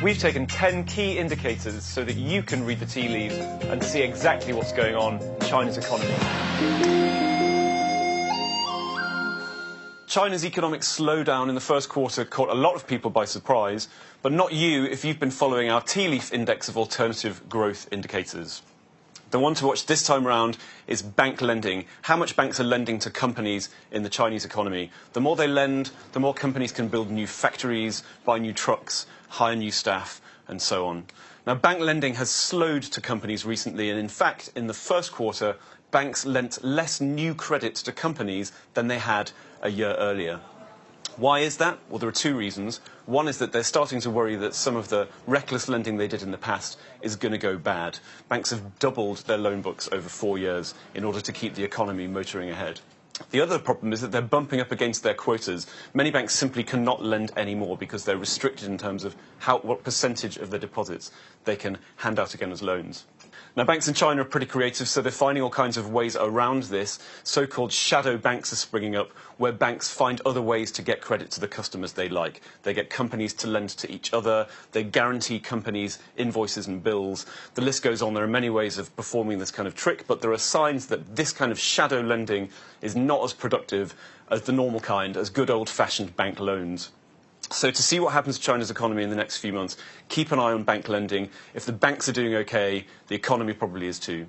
We've taken 10 key indicators so that you can read the tea leaves and see exactly what's going on in China's economy. China's economic slowdown in the first quarter caught a lot of people by surprise, but not you if you've been following our tea leaf index of alternative growth indicators. The one to watch this time around is bank lending, how much banks are lending to companies in the Chinese economy. The more they lend, the more companies can build new factories, buy new trucks, hire new staff, and so on. Now, bank lending has slowed to companies recently, and in fact, in the first quarter, banks lent less new credit to companies than they had a year earlier. Why is that? Well, there are two reasons. One is that they're starting to worry that some of the reckless lending they did in the past is going to go bad. Banks have doubled their loan books over 4 years in order to keep the economy motoring ahead. The other problem is that they're bumping up against their quotas. Many banks simply cannot lend anymore because they're restricted in terms of what percentage of their deposits they can hand out again as loans. Now, banks in China are pretty creative, so they're finding all kinds of ways around this. So-called shadow banks are springing up, where banks find other ways to get credit to the customers they like. They get companies to lend to each other. They guarantee companies invoices and bills. The list goes on. There are many ways of performing this kind of trick, but there are signs that this kind of shadow lending is not as productive as the normal kind, as good old-fashioned bank loans. So to see what happens to China's economy in the next few months, keep an eye on bank lending. If the banks are doing okay, the economy probably is too.